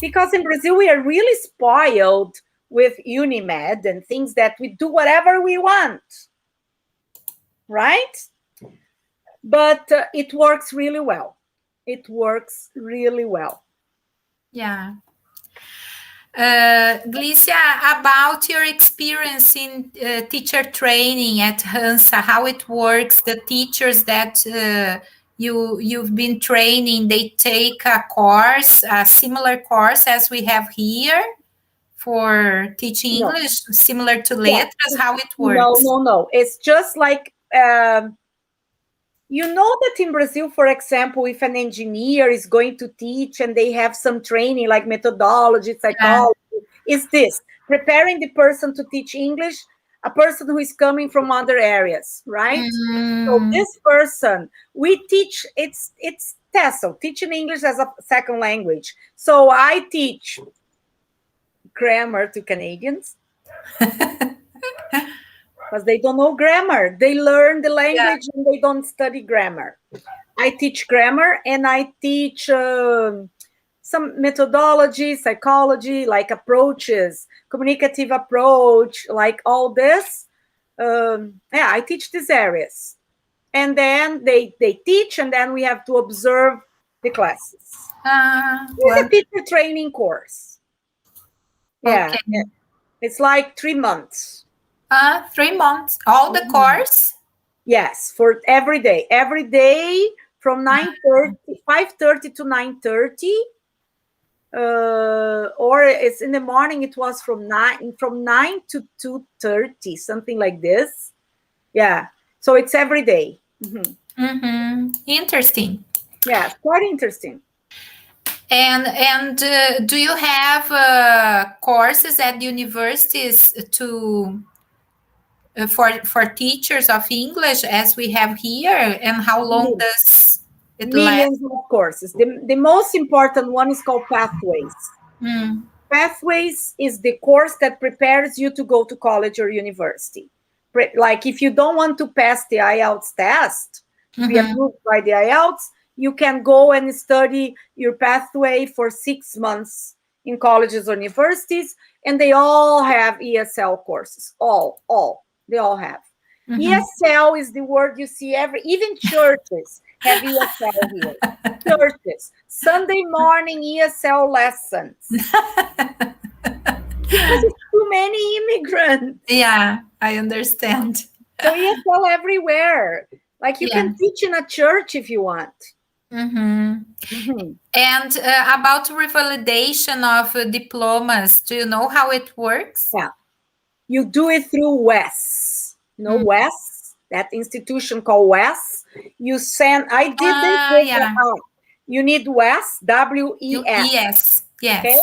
because in Brazil, we are really spoiled with Unimed and things that we do whatever we want. Right? But it works really well. It works really well. Yeah. Glicia, about your experience in teacher training at Hansa, how it works, the teachers that you've been training, they take a course, a similar course as we have here for teaching English, similar to Letras, how it works? No. It's just like, you know that in Brazil, for example, if an engineer is going to teach and they have some training like methodology, psychology, is this preparing the person to teach English, a person who is coming from other areas, right? So this person, we teach, it's TESOL, teaching English as a second language. So I teach grammar to Canadians. Because they don't know grammar. They learn the language and they don't study grammar. I teach grammar and I teach some methodology, psychology, like approaches, communicative approach, like all this. I teach these areas. And then they teach and then we have to observe the classes. It's a teacher training course. Yeah. Okay. It's like 3 months. 3 months, all the course? Yes, for every day from 5:30 to 9:30, or it's in the morning. It was from 9 to 2:30, something like this. Yeah, so it's every day. Interesting. Yeah, quite interesting. And do you have courses at universities to for teachers of English as we have here? And how long does it last? Millions of courses. The most important one is called Pathways. Pathways is the course that prepares you to go to college or university. Like if you don't want to pass the IELTS test, to be approved by the IELTS, you can go and study your pathway for 6 months in colleges or universities, and they all have ESL courses. They all have. ESL is the word you see even churches have ESL here. Churches. Sunday morning ESL lessons. Because it's too many immigrants. Yeah, I understand. So ESL everywhere. Like you can teach in a church if you want. And about revalidation of diplomas, do you know how it works? Yeah. You do it through WES. You know WES? That institution called WES. You send, I did this. You need WES, W-E-S. Yes. Okay?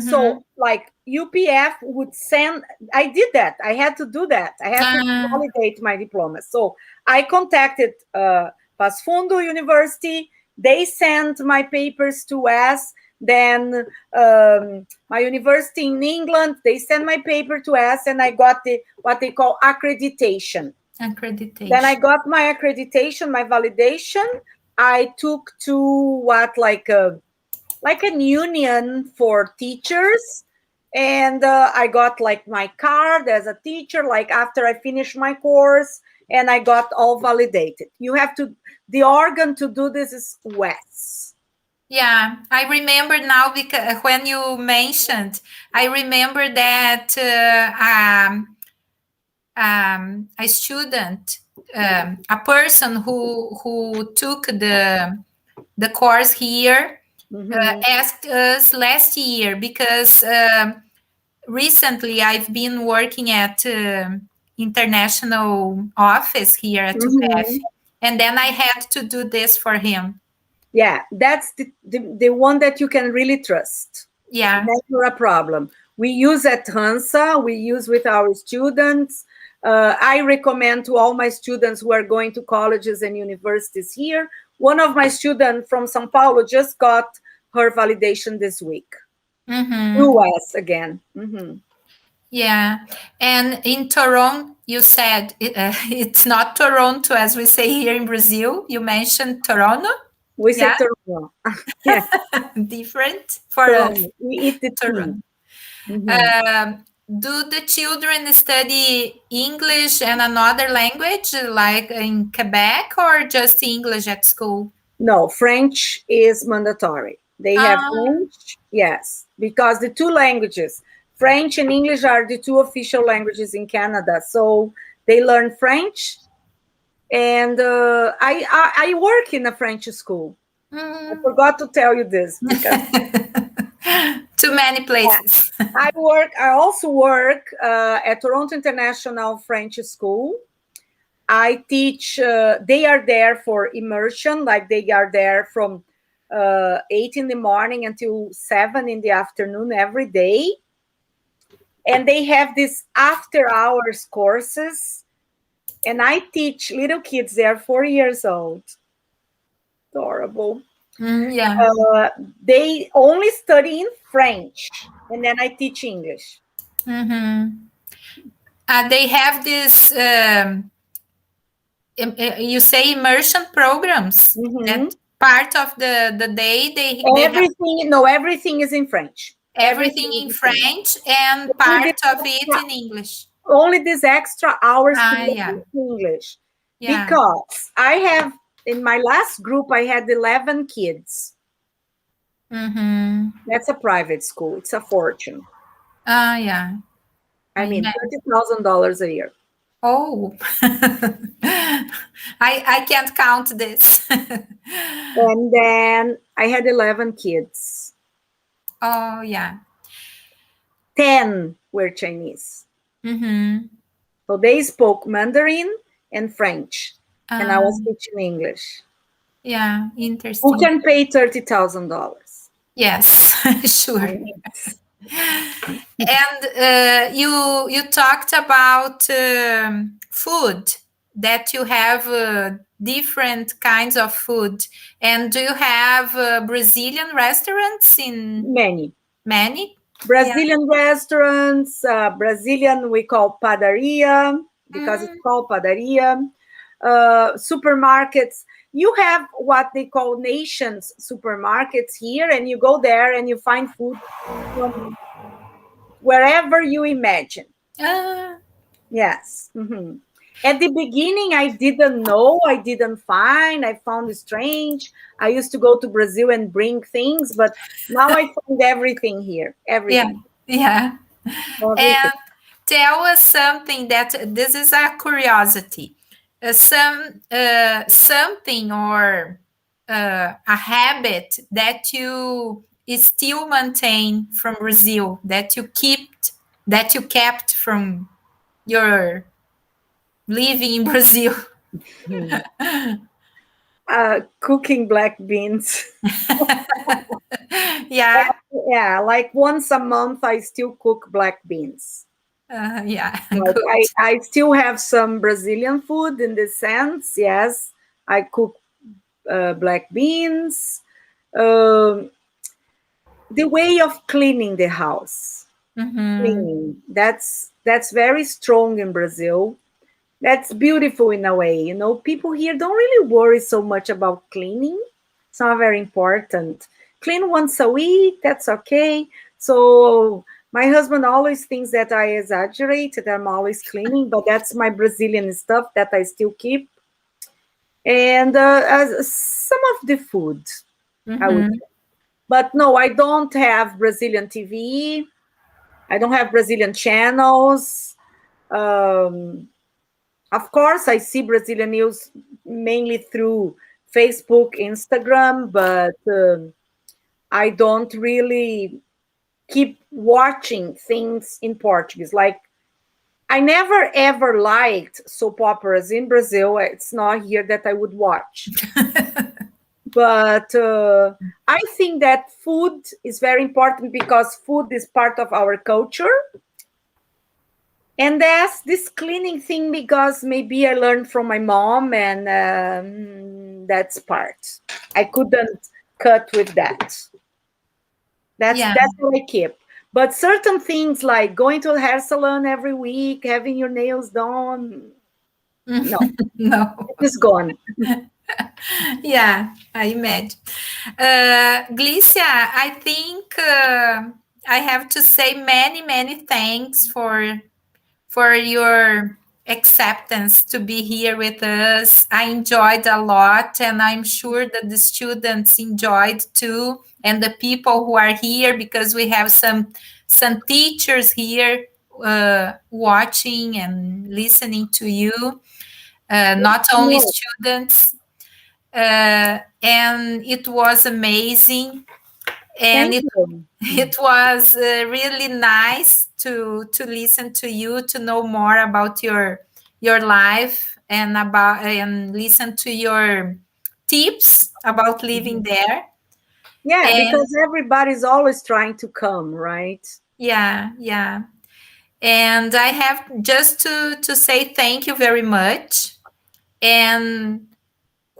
So, like, UPF would send, I did that. I had to do that. I had to validate my diploma. So, I contacted Pasfundo University. They sent my papers to WES. Then my university in England, they sent my paper to WES, and I got what they call accreditation. Then I got my accreditation, my validation. I took to like a union for teachers, and I got like my card as a teacher, like after I finished my course, and I got all validated. You have to, the organ to do this is WES. Yeah, I remember now because when you mentioned, I remember that a student, a person who took the course here asked us last year, because recently I've been working at international office here at UPF, and then I had to do this for him. Yeah, that's the one that you can really trust. Yeah. Never a problem. We use at Hansa, we use with our students. I recommend to all my students who are going to colleges and universities here. One of my students from São Paulo just got her validation this week. US again. Yeah. And in Toronto, you said it's not Toronto as we say here in Brazil. You mentioned Toronto. We say Toronto. Yes. Different for we eat the Toronto. Do the children study English and another language like in Quebec, or just English at school? No, French is mandatory. They have French, yes, because the two languages, French and English, are the two official languages in Canada. So they learn French. And I work in a French school. I forgot to tell you this. Because too many places. I also work at Toronto International French School. I teach, they are there for immersion, like they are there from 8 in the morning until 7 in the afternoon every day. And they have these after hours courses. And I teach little kids, they are 4 years old. Adorable. They only study in French, and then I teach English. They have this, you say immersion programs. That part of the day everything is in French. Everything in French, and part of it in English. Only these extra hours to learn English. Because I have, in my last group, I had 11 kids. That's a private school. It's a fortune. I mean, $30,000 a year. Oh, I can't count this. And then I had 11 kids. Oh, yeah. 10 were Chinese. So they spoke Mandarin and French, and I was teaching English. Yeah, interesting. Who can pay $30,000? Yes, sure. And you talked about food, that you have different kinds of food. And do you have Brazilian restaurants in Many. many? Yeah. Brazilian restaurants, Brazilian we call padaria, because it's Mm. called padaria. Supermarkets, you have what they call nations supermarkets here, and you go there and you find food from wherever you imagine. Ah, Yes. Mhm. At the beginning, I didn't know, I didn't find, I found it strange. I used to go to Brazil and bring things, but now I find everything here, yeah, everything, yeah. everything. And tell us something that this is a curiosity. Something or a habit that you still maintain from Brazil, that you kept from your living in Brazil. Hmm. Cooking black beans. Yeah, Yeah, like once a month, I still cook black beans. yeah, Like good. I still have some Brazilian food in this sense. Yes, I cook black beans. Um, the way of cleaning the house, Mm-hmm. cleaning, that's very strong in Brazil. That's beautiful in a way. You know, people here don't really worry so much about cleaning. It's not very important. Clean once a week, that's okay. So my husband always thinks that I exaggerate, that I'm always cleaning, but that's my Brazilian stuff that I still keep. And as some of the food, I would Mm-hmm. say. But no, I don't have Brazilian TV. I don't have Brazilian channels. Um, of course, I see Brazilian news mainly through Facebook, Instagram, but I don't really keep watching things in Portuguese. Like, I never ever liked soap operas in Brazil. It's not here that I would watch. But I think that food is very important because food is part of our culture. And there's this cleaning thing because maybe I learned from my mom, and that's part. I couldn't cut with that. Yeah. That's what I keep. But certain things like going to a hair salon every week, having your nails done, no, No. it is gone. Yeah, I imagine. Glicia, I think I have to say many, many thanks for your acceptance to be here with us. I enjoyed a lot, and I'm sure that the students enjoyed too, and the people who are here, because we have some teachers here watching and listening to you, not only No, students. And it was amazing, and thank you. it was really nice to listen to you, to know more about your life, and listen to your tips about living there. Yeah, And because everybody's always trying to come, right? yeah, yeah. And I have just to say thank you very much. And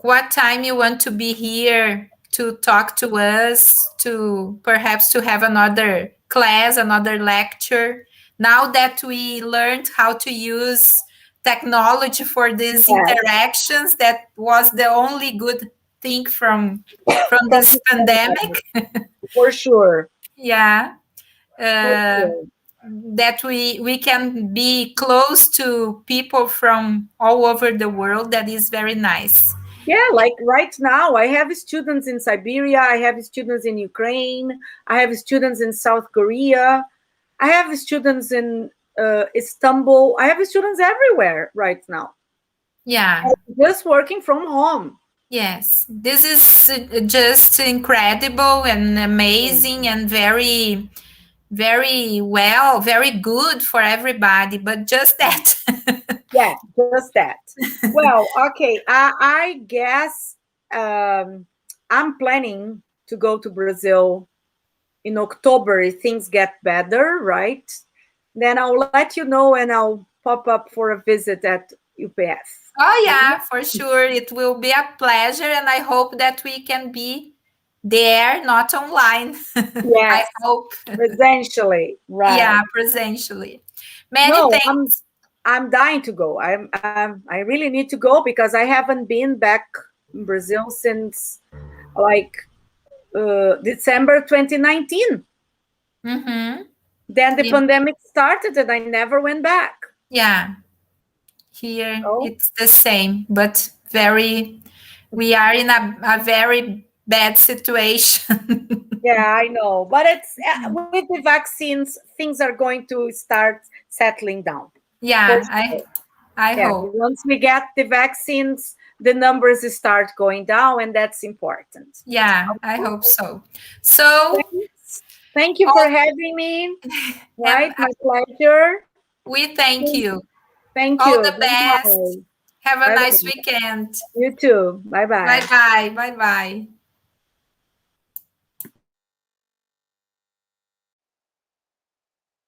what time you want to be here to talk to us, to perhaps to have another class, another lecture, now that we learned how to use technology for these Yes, interactions, that was the only good thing from from this this pandemic. pandemic, for sure. Yeah, For uh, sure. that we can be close to people from all over the world. That is very nice. Yeah, like right now, I have students in Siberia, I have students in Ukraine, I have students in South Korea, I have students in Istanbul, I have students everywhere right now, Yeah. just working from home. Yes, this is just incredible and amazing and very, very well, very good for everybody, but just that. Yeah, just that. Well, okay, I guess I'm planning to go to Brazil in October, if things get better, right? Then I'll let you know and I'll pop up for a visit at UPS. Oh, yeah, for sure. It will be a pleasure. And I hope that we can be there, not online. I Yes, hope. presentially, right? Yeah, presentially. Many No, thanks. I'm dying to go. I really need to go because I haven't been back in Brazil since like December 2019. Mm-hmm. Then the Yeah. pandemic started and I never went back. Yeah, here Oh, it's the same, but we are in a very bad situation. yeah, I know. But it's with the vaccines, things are going to start settling down. For Yeah, sure. I Yeah, hope. once we get the vaccines, the numbers start going down, and that's important. Yeah, I hope so. So, Thanks. Thank you for all, having me. and Right, my pleasure. we thank you. Thank All you. the Bye best. bye. Have a Bye nice bye. weekend. You too. Bye Bye bye. bye. Bye bye.